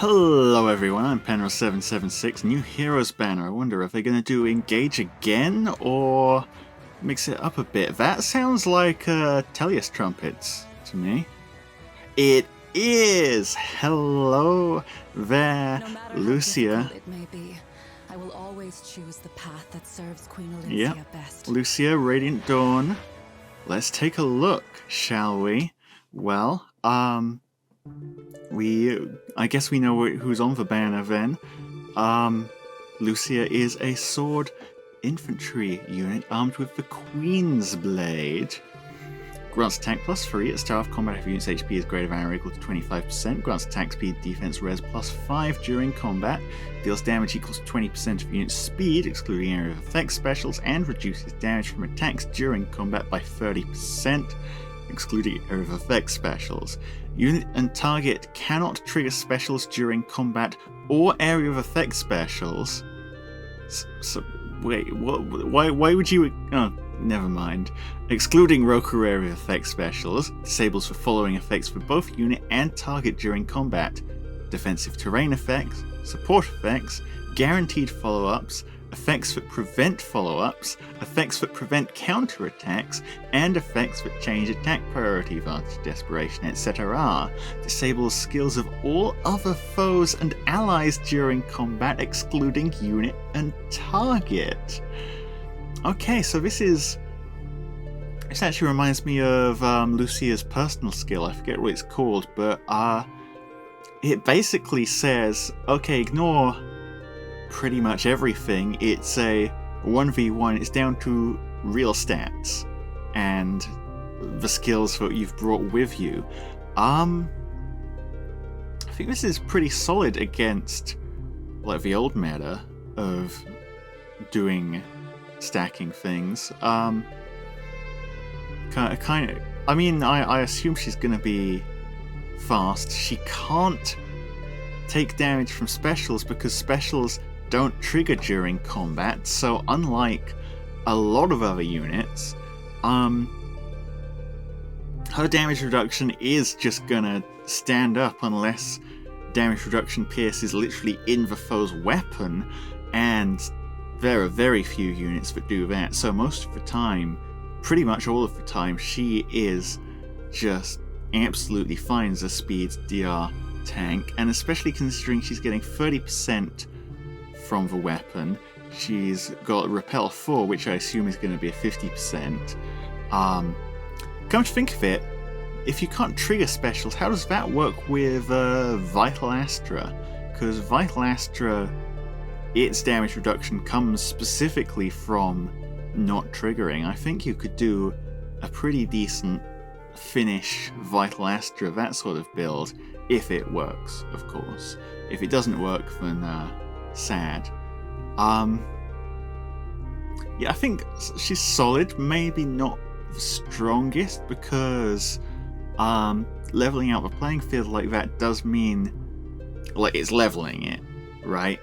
Hello everyone, I'm Penrose776, new Heroes banner. I wonder if they're going to do Engage again, or mix it up a bit. That sounds like Tireless trumpets to me. It is! Hello there, No matter Lucia. how difficult it may be, I will always choose the path that serves Queen Elincia best. Lucia, Radiant Dawn. Let's take a look, shall we? Well, I guess we know who's on the banner then. Lucia is a sword infantry unit armed with the Queen's Blade. Grants attack +3 at start of combat if unit's HP is greater than or equal to 25%. Grants attack speed, defense, res +5 during combat. Deals damage equals to 20% of unit's speed, excluding area of effect specials, and reduces damage from attacks during combat by 30%, excluding area of effect specials. Unit and target cannot trigger specials during combat or area of effect specials. Wait, what? Why would you? Oh, never mind. Excluding Roku area of effect specials, disables the following effects for both unit and target during combat: defensive terrain effects, support effects, guaranteed follow-ups, effects that prevent follow-ups, effects that prevent counterattacks, and effects that change attack priority, advantage, desperation, etc. Disables skills of all other foes and allies during combat, excluding unit and target. Okay, so this actually reminds me of Lucia's personal skill. I forget what it's called, but it basically says, okay, ignore pretty much everything. It's a 1v1. It's down to real stats and the skills that you've brought with you. I think this is pretty solid against like the old meta of doing stacking things. I assume she's gonna be fast. She can't take damage from specials because specials don't trigger during combat, so unlike a lot of other units, her damage reduction is just gonna stand up unless damage reduction pierces literally in the foe's weapon, and there are very few units that do that, so most of the time, pretty much all of the time, she is just absolutely fine as a speed DR tank, and especially considering she's getting 30% from the weapon. She's got Repel 4, which I assume is going to be a 50%. Come to think of it, if you can't trigger specials, how does that work with Vital Astra? Because Vital Astra, its damage reduction comes specifically from not triggering. I think you could do a pretty decent finish Vital Astra, that sort of build, if it works, of course. If it doesn't work, then sad. Yeah, I think she's solid, maybe not the strongest, because leveling out the playing field like that does mean, like, it's leveling it, right?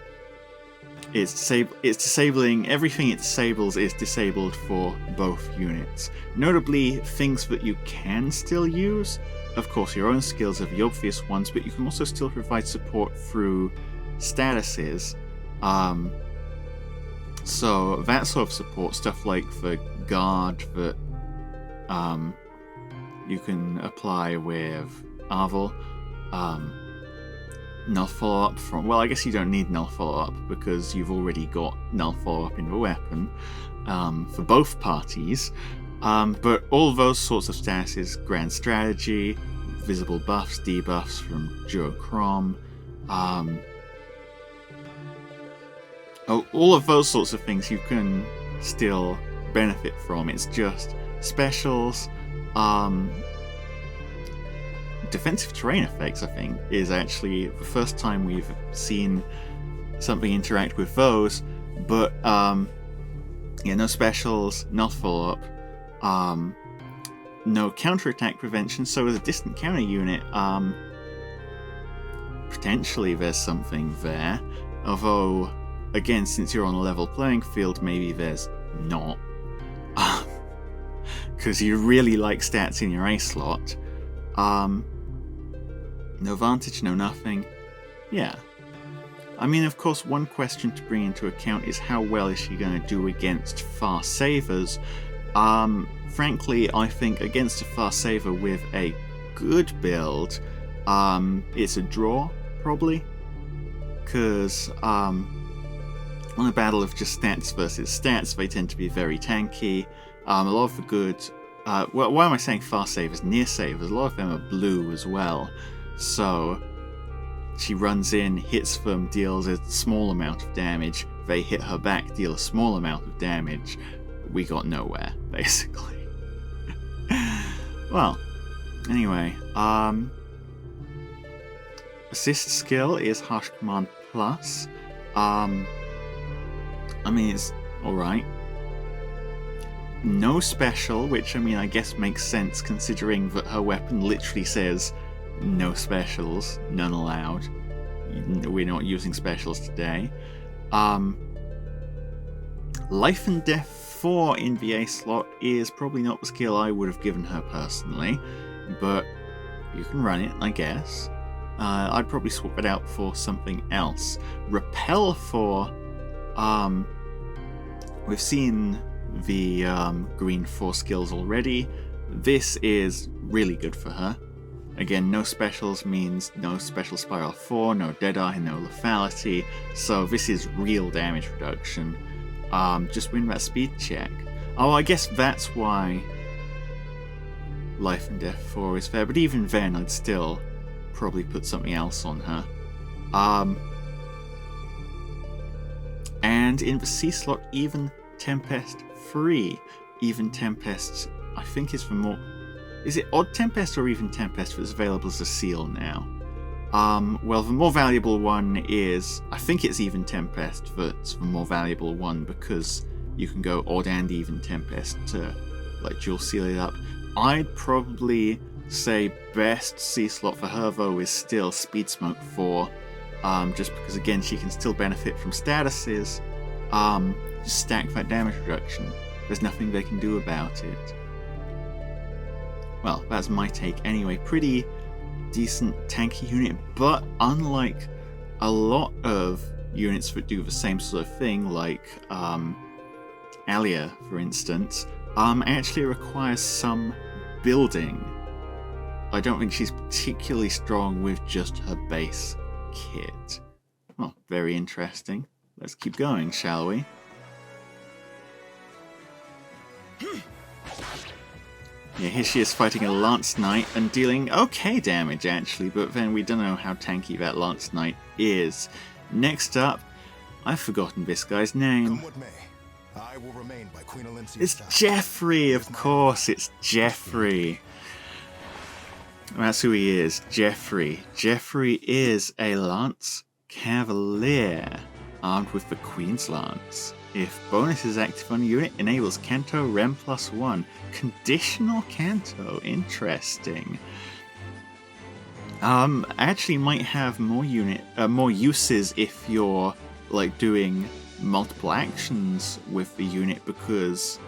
It's disabling everything it disables is disabled for both units. Notably, things that you can still use, of course, your own skills are the obvious ones, but you can also still provide support through statuses. So that sort of support, stuff like the guard that you can apply with Arvel, null follow-up from, well, I guess you don't need null follow-up because you've already got null follow-up in the weapon for both parties, but all those sorts of statuses, grand strategy, visible buffs, debuffs from Duocrom, all of those sorts of things you can still benefit from. It's just specials, defensive terrain effects, I think, is actually the first time we've seen something interact with those, but yeah, no specials, no follow-up, no counterattack prevention, so as a distant counter unit, potentially there's something there, although, again, since you're on a level playing field, maybe there's not, because you really like stats in your A slot. No Vantage, no nothing. Yeah. I mean, of course, one question to bring into account is how well is she going to do against fast savers? Frankly, I think against a fast saver with a good build, it's a draw, probably. Because on a battle of just stats versus stats, they tend to be very tanky. A lot of the good... well, why am I saying fast savers? Near savers, a lot of them are blue as well. So she runs in, hits them, deals a small amount of damage. They hit her back, deal a small amount of damage. We got nowhere, basically. Well, anyway, assist skill is Harsh Command Plus. I mean, it's alright. No special, which, I mean, I guess makes sense considering that her weapon literally says no specials, none allowed. We're not using specials today. Life and Death 4 in the A slot is probably not the skill I would have given her personally, but you can run it, I guess. I'd probably swap it out for something else. Repel 4, we've seen the green 4 skills already. This is really good for her. Again, no specials means no special spiral 4, no deadeye, no lethality, so this is real damage reduction. Just win that speed check. Oh, I guess that's why Life and Death 4 is fair, but even then I'd still probably put something else on her. And in the C slot, even Tempest 3. Even Tempest, I think is for more... Is it Odd Tempest or Even Tempest that's available as a seal now? Well, the more valuable one is... I think it's Even Tempest that's the more valuable one because you can go Odd and Even Tempest to like dual seal it up. I'd probably say best C slot for her though is still Speed Smoke 4. Just because again she can still benefit from statuses. Just stack that damage reduction. There's nothing they can do about it. Well, that's my take anyway. Pretty decent tanky unit, but unlike a lot of units that do the same sort of thing, like Alia, for instance, actually requires some building. I don't think she's particularly strong with just her base kit. Well, very interesting. Let's keep going, shall we? Yeah, here she is fighting a Lance Knight and dealing okay damage actually, but then we don't know how tanky that Lance Knight is. Next up, I've forgotten this guy's name. Come what may, I will remain by Queen Elincia's It's side. Geoffrey, of course, it's Geoffrey. That's who he is, Geoffrey. Geoffrey is a Lance Cavalier, armed with the Queen's Lance. If bonus is active on a unit, enables Canto Rem +1. Conditional Canto, interesting. Actually might have more uses if you're like doing multiple actions with the unit, because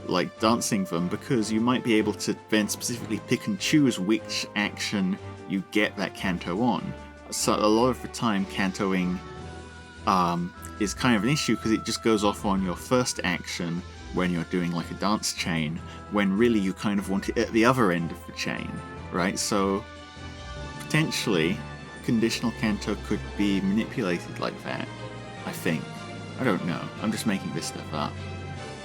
like dancing them, because you might be able to then specifically pick and choose which action you get that Canto on. So a lot of the time Cantoing is kind of an issue because it just goes off on your first action when you're doing like a dance chain, when really you kind of want it at the other end of the chain, right? So potentially conditional Canto could be manipulated like that, I think. I don't know, I'm just making this stuff up.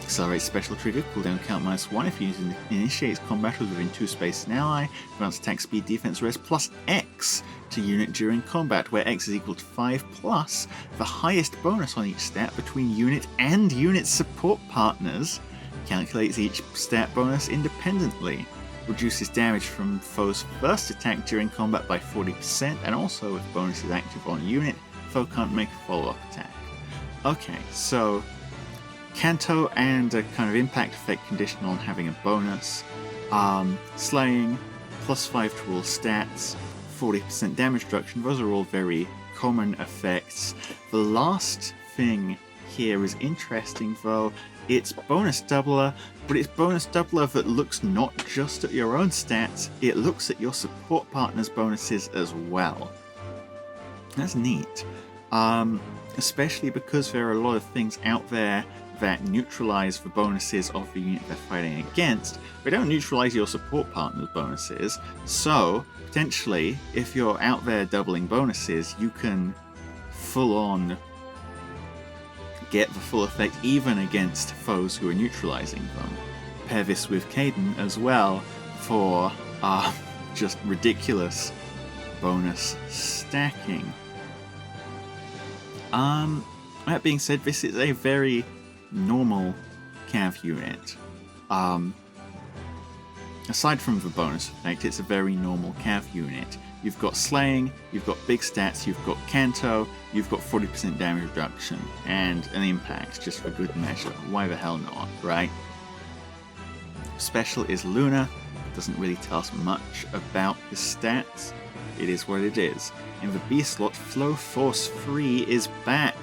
Accelerate special trigger, cooldown count -1 if unit initiates combat within 2 spaces an ally, grants attack speed, defense, res plus X to unit during combat, where X is equal to 5 plus the highest bonus on each stat between unit and unit support partners. Calculates each stat bonus independently. Reduces damage from foe's first attack during combat by 40%, and also if bonus is active on a unit, foe can't make a follow-up attack. Okay, so Canto and a kind of impact effect conditional on having a bonus. Slaying, +5 to all stats, 40% damage reduction, those are all very common effects. The last thing here is interesting though. It's bonus doubler, but it's bonus doubler that looks not just at your own stats, it looks at your support partner's bonuses as well. That's neat. Especially because there are a lot of things out there that neutralize the bonuses of the unit they're fighting against. They don't neutralize your support partner's bonuses, so potentially, if you're out there doubling bonuses, you can full-on get the full effect even against foes who are neutralizing them. Pair this with Caden as well for just ridiculous bonus stacking. That being said, this is a very normal cav unit. Aside from the bonus effect, it's a very normal cav unit. You've got slaying, you've got big stats, you've got canto, you've got 40% damage reduction, and an impact, just for good measure. Why the hell not, right? Special is Luna. Doesn't really tell us much about his stats. It is what it is. In the B slot, Flow Force 3 is back.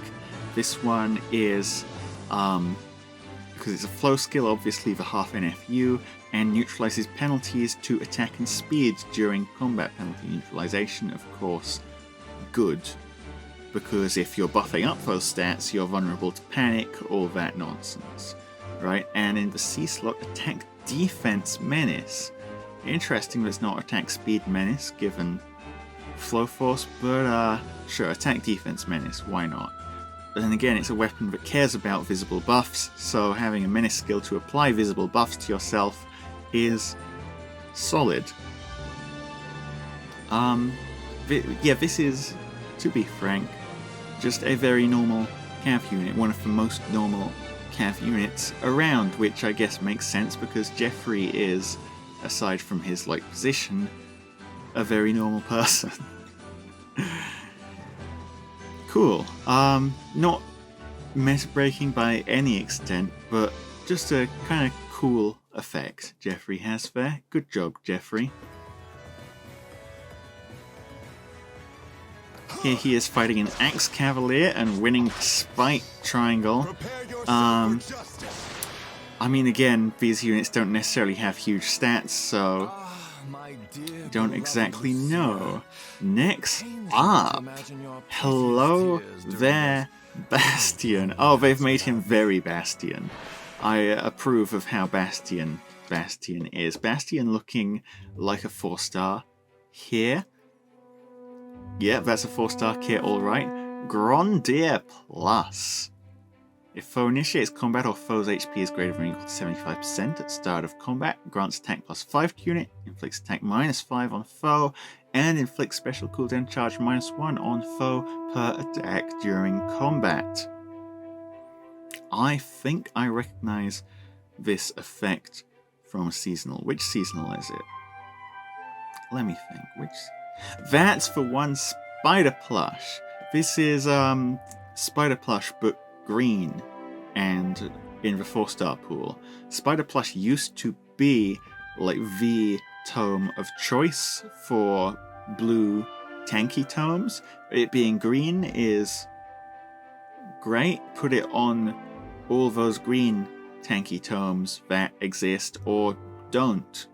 This one is, because it's a flow skill, obviously the half NFU, and neutralizes penalties to attack and speed during combat. Penalty neutralization, of course, good, because if you're buffing up those stats, you're vulnerable to panic, all that nonsense, right? And in the C slot, Attack Defense Menace. Interesting there's not Attack Speed Menace, given Flow Force, but sure, Attack Defense Menace, why not? But then again, it's a weapon that cares about visible buffs, so having a menace skill to apply visible buffs to yourself is solid. This is, to be frank, just a very normal cav unit, one of the most normal cav units around, which I guess makes sense because Geoffrey is, aside from his position, a very normal person. Cool. Not meta breaking by any extent, but just a kind of cool effect Geoffrey has there. Good job, Geoffrey. Here he is fighting an Axe Cavalier and winning despite Triangle. I mean, again, these units don't necessarily have huge stats, so don't exactly know. Next up, hello there, Bastian. Oh, they've made him very Bastian. I approve of how Bastian is. Bastian looking like a 4-star here. Yeah, that's a 4-star kit, alright. Grondir Plus. If foe initiates combat or foe's HP is greater than or equal to 75% at start of combat, grants attack +5 to unit, inflicts attack -5 on foe, and inflicts special cooldown charge -1 on foe per attack during combat. I think I recognize this effect from a seasonal. Which seasonal is it? Let me think. That's for one Spider Plush. This is Spider Plush, but green and in the 4-star pool. Spider Plush used to be the tome of choice for blue tanky tomes. It being green is great. Put it on all those green tanky tomes that exist or don't.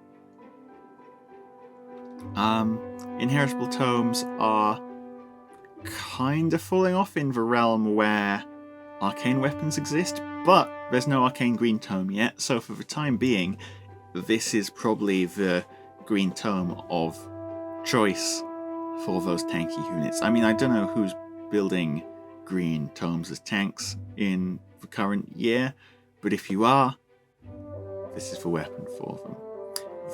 Inheritable tomes are kind of falling off in the realm where arcane weapons exist, but there's no arcane green tome yet, so for the time being, this is probably the green tome of choice for those tanky units. I mean, I don't know who's building green tomes as tanks in the current year, but if you are, this is the weapon for them.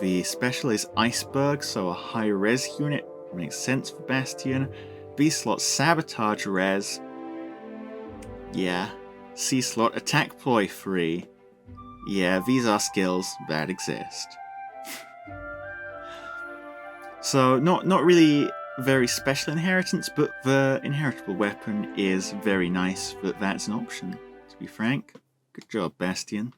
The special is Iceberg, so a high res unit, makes sense for Bastian. B slot Sabotage res. Yeah. C slot Attack Ploy 3. Yeah, these are skills that exist. So, not really very special inheritance, but the inheritable weapon is very nice that that's an option, to be frank. Good job, Bastian.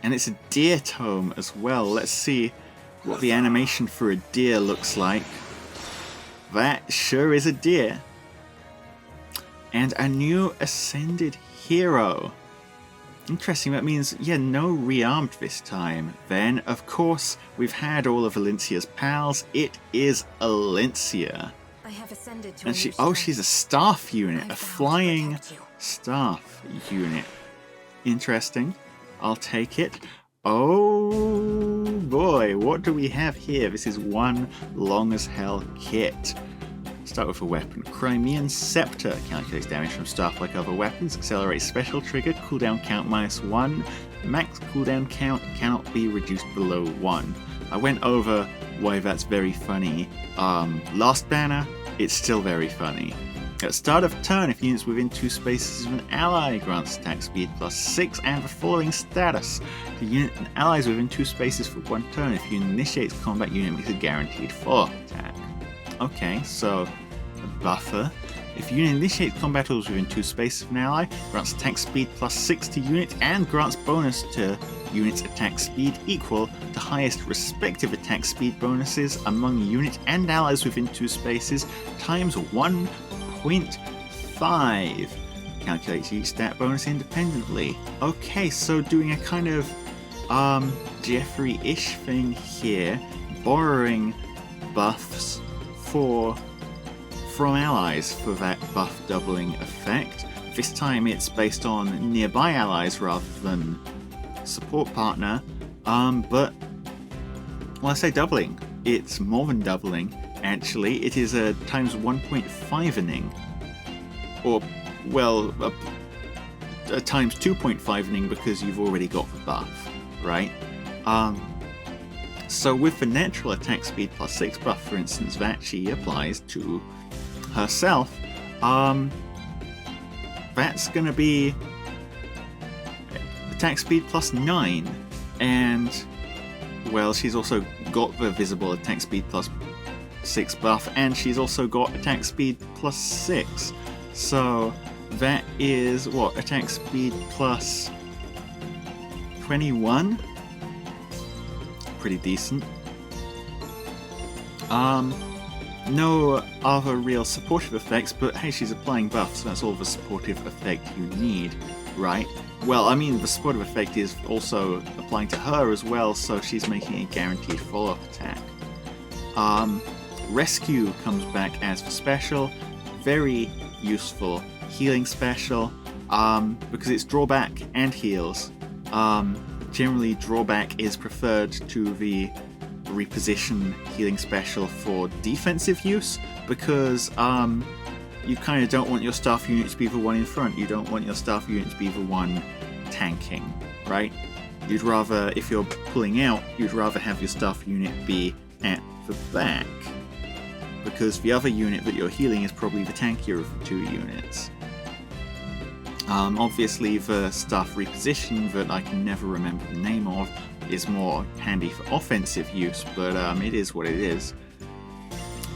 And it's a deer tome as well. Let's see what the animation for a deer looks like. That sure is a deer. And a new Ascended hero. Interesting, that means, yeah, no rearmed this time. Then, of course, we've had all of Elincia's pals. It is Elincia. I have ascended to And a she, new oh, strength. she's a staff unit, I a vow to flying protect you. staff unit. Interesting. I'll take it. Oh boy, what do we have here? This is one long as hell kit. Start with a weapon. Crimean Scepter. Calculates damage from staff like other weapons. Accelerates special trigger. Cooldown count -1. Max cooldown count cannot be reduced below 1. I went over why that's very funny. Last banner, it's still very funny. At start of turn, if units within 2 spaces of an ally grants attack speed +6 and the following status. The unit and allies within 2 spaces for 1 turn. If you initiate combat, unit makes a guaranteed follow-up attack. Okay, so a buffer. If unit initiates combat within 2 spaces of an ally, grants attack speed +6 to unit and grants bonus to unit's attack speed equal to highest respective attack speed bonuses among unit and allies within 2 spaces times 1.5. Calculates each stat bonus independently. Okay, so doing a kind of Geoffrey-ish thing here, borrowing buffs from allies for that buff doubling effect. This time it's based on nearby allies rather than support partner, but when I say doubling, it's more than doubling actually. It is a times 1.5ing, or well, a times 2.5ing because you've already got the buff, right? So with the natural attack speed +6 buff, for instance, that she applies to herself, that's going to be attack speed +9, and well, she's also got the visible attack speed +6 buff, and she's also got attack speed +6. So that is what, attack speed +21? Pretty decent. No other real supportive effects, but hey, she's applying buffs, so that's all the supportive effect you need, right? Well, I mean, the supportive effect is also applying to her as well, so she's making a guaranteed follow-up attack. Rescue comes back as the special, very useful healing special, because it's drawback and heals. Generally, drawback is preferred to the reposition healing special for defensive use, because you kind of don't want your staff unit to be the one in front, you don't want your staff unit to be the one tanking, right? You'd rather, if you're pulling out, you'd rather have your staff unit be at the back, because the other unit that you're healing is probably the tankier of the 2 units. Obviously the staff reposition that I can never remember the name of is more handy for offensive use, but it is what it is.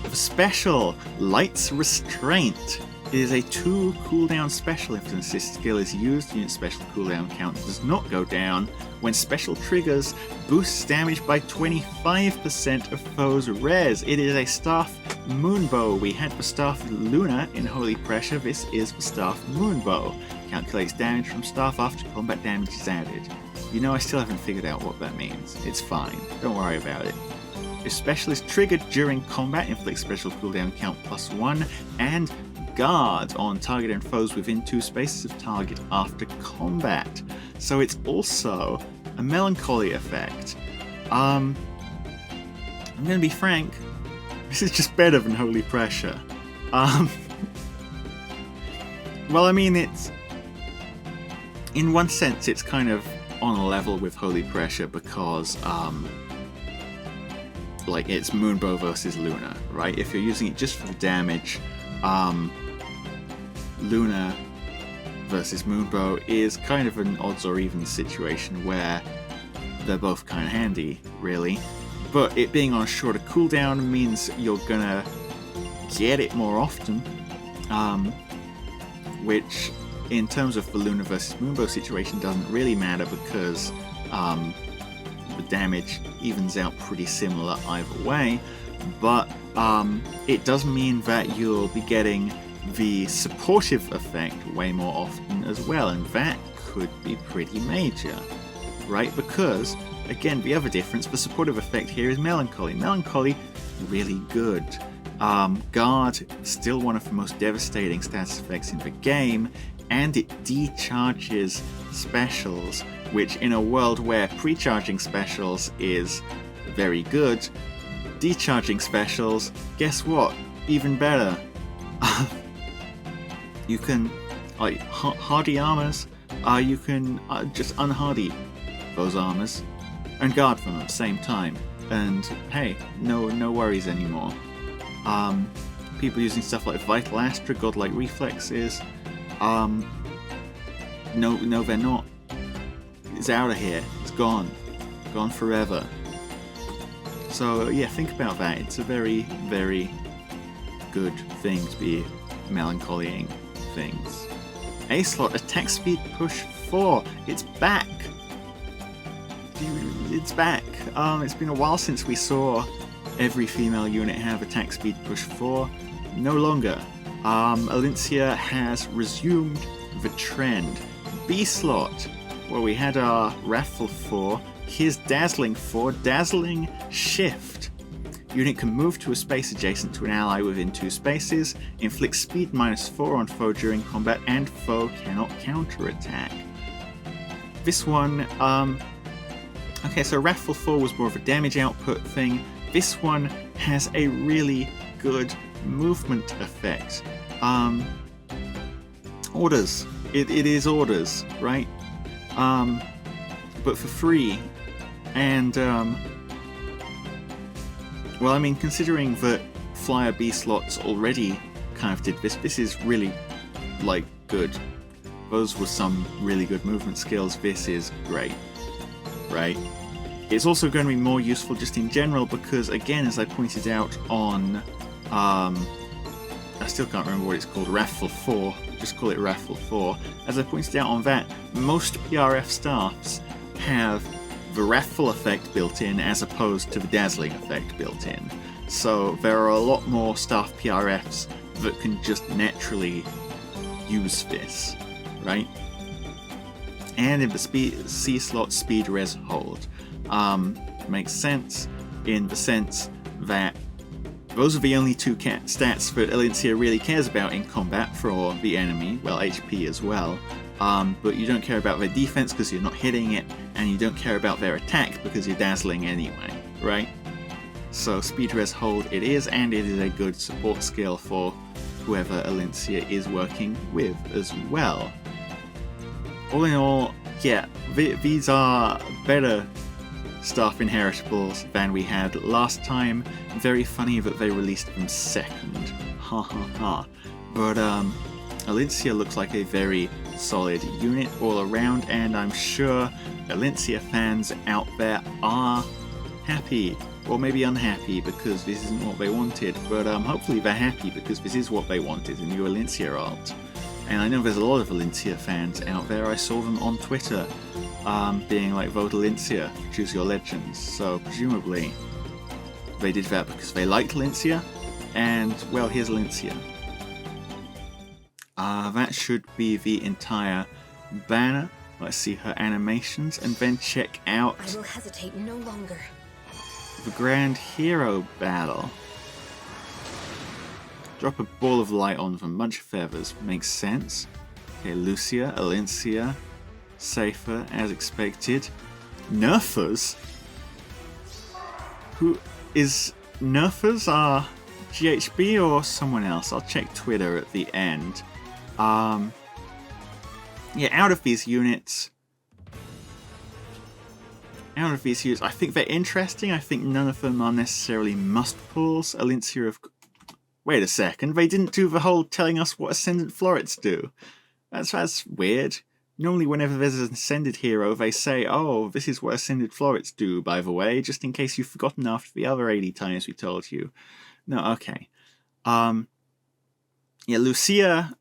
The special, Light's Restraint. It is a 2 cooldown special. If an assist skill is used, unit special cooldown count does not go down. When special triggers, boosts damage by 25% of foes' res. It is a staff moonbow. We had the staff Luna in Holy Pressure. This is the staff moonbow. Calculates damage from staff after combat damage is added. You know, I still haven't figured out what that means. It's fine. Don't worry about it. If special is triggered during combat, inflicts special cooldown count +1 and guard on target and foes within 2 spaces of target after combat. So it's also a melancholy effect. I'm gonna be frank, this is just better than Holy Pressure. Well, I mean, it's, in one sense, it's kind of on a level with Holy Pressure because, like, it's Moonbow versus Luna, right? If you're using it just for the damage, Luna versus Moonbow is kind of an odds or even situation where they're both kind of handy, really. But it being on a shorter cooldown means you're gonna get it more often, which in terms of the Luna versus Moonbow situation doesn't really matter because the damage evens out pretty similar either way, but it does mean that you'll be getting the supportive effect way more often as well, and that could be pretty major, right? Because, again, the other difference, the supportive effect here is Melancholy. Melancholy, really good. Guard, still one of the most devastating status effects in the game, and it decharges specials, which in a world where pre-charging specials is very good, decharging specials, guess what? Even better. You can, like, hardy armors, you can just unhardy those armors and guard them at the same time. And hey, no worries anymore. People using stuff like Vital Astra, Godlike Reflexes, no, they're not. It's out of here. It's gone forever. So yeah, think about that. It's a very, very good thing to be melancholying things. A-slot, attack speed push 4. It's back. It's back. It's been a while since we saw every female unit have attack speed push 4. No longer. Elincia has resumed the trend. B-slot. Well, we had our Wrathful 4. Here's Dazzling 4. Dazzling Shift. Unit can move to a space adjacent to an ally within 2 spaces, inflict speed -4 on foe during combat, and foe cannot counterattack. This one, okay, so Wrathful 4 was more of a damage output thing. This one has a really good movement effect. Orders. It is orders, right? But for free. And, well, I mean, considering that Flyer B slots already kind of did this, this is really, like, good. Those were some really good movement skills. This is great, right? It's also going to be more useful just in general because, again, as I pointed out on, I still can't remember what it's called, Wrathful 4, just call it Wrathful 4. As I pointed out on that, most PRF staffs have the Wrathful effect built in as opposed to the Dazzling effect built in. So there are a lot more staff PRFs that can just naturally use this, right? And in the C slot, Speed Res Hold. Makes sense in the sense that those are the only 2 stats that Elincia really cares about in combat for the enemy, well, HP as well. But you don't care about their defense because you're not hitting it, and you don't care about their attack because you're dazzling anyway, right? So Speed Res Hold it is, and it is a good support skill for whoever Elincia is working with as well. All in all, yeah, these are better staff inheritables than we had last time. Very funny that they released them second. Ha ha ha. But Elincia looks like a very solid unit all around, and I'm sure Elincia fans out there are happy, or maybe unhappy because this isn't what they wanted, but hopefully they're happy because this is what they wanted, a new Elincia alt. And I know there's a lot of Elincia fans out there. I saw them on Twitter being like, vote Elincia, choose your legends. So presumably they did that because they liked Elincia, and well, here's Elincia. That should be the entire banner. Let's see her animations and then check out I will hesitate no longer. the Grand Hero battle. Drop a ball of light on them, bunch of feathers, makes sense. Okay, Lucia, Elincia, safer as expected. Nerfers? Who is Nerfers? Are GHB or someone else? I'll check Twitter at the end. Yeah, out of these units, I think they're interesting. I think none of them are necessarily must-pulls. Elincia of... Wait a second, they didn't do the whole telling us what Ascendant florets do. That's weird. Normally whenever there's an Ascended hero, they say, oh, this is what Ascended florets do, by the way, just in case you've forgotten after the other 80 times we told you. No, okay. Yeah, Lucia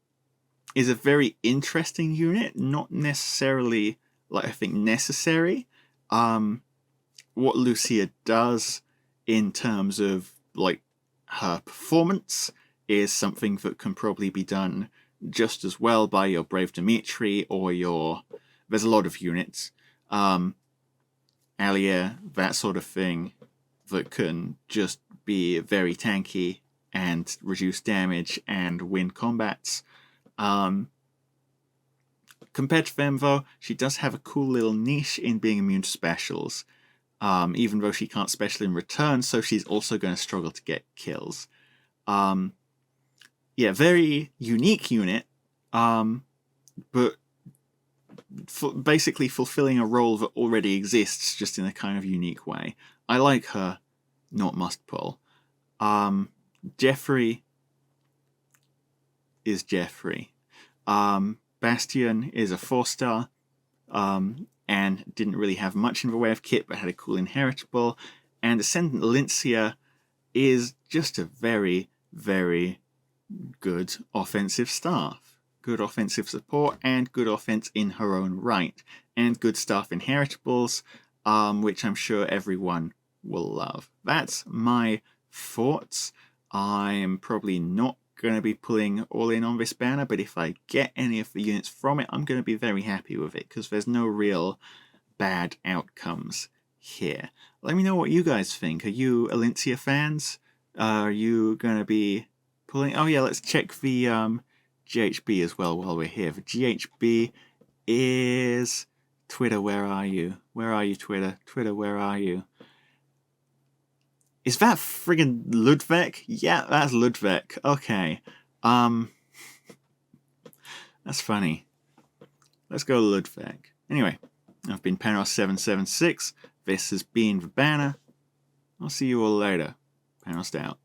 is a very interesting unit, not necessarily, like, I think necessary. What Lucia does in terms of, like, her performance is something that can probably be done just as well by your Brave Dimitri or your... There's a lot of units. Alia, that sort of thing, that can just be very tanky and reduce damage and win combats. Compared to Femvo, she does have a cool little niche in being immune to specials, even though she can't special in return, so she's also going to struggle to get kills. Yeah, very unique unit, but basically fulfilling a role that already exists, just in a kind of unique way. I like her, not must pull. Geoffrey is Geoffrey. Bastian is a 4-star, and didn't really have much in the way of kit, but had a cool inheritable. And Ascendant Elincia is just a very, very good offensive staff. Good offensive support and good offense in her own right. And good staff inheritables, which I'm sure everyone will love. That's my thoughts. I'm probably not going to be pulling all in on this banner, but if I get any of the units from it, I'm going to be very happy with it, because there's no real bad outcomes here. Let me know what you guys think. Are you Elincia fans? Are you going to be pulling... Oh yeah, let's check the GHB as well while we're here. The GHB is... Twitter, where are you? Where are you, Twitter? Twitter, where are you? Is that friggin' Ludveck? Yeah, that's Ludveck. Okay. That's funny. Let's go Ludveck. Anyway, I've been Panos776. This has been the banner. I'll see you all later. Panos out.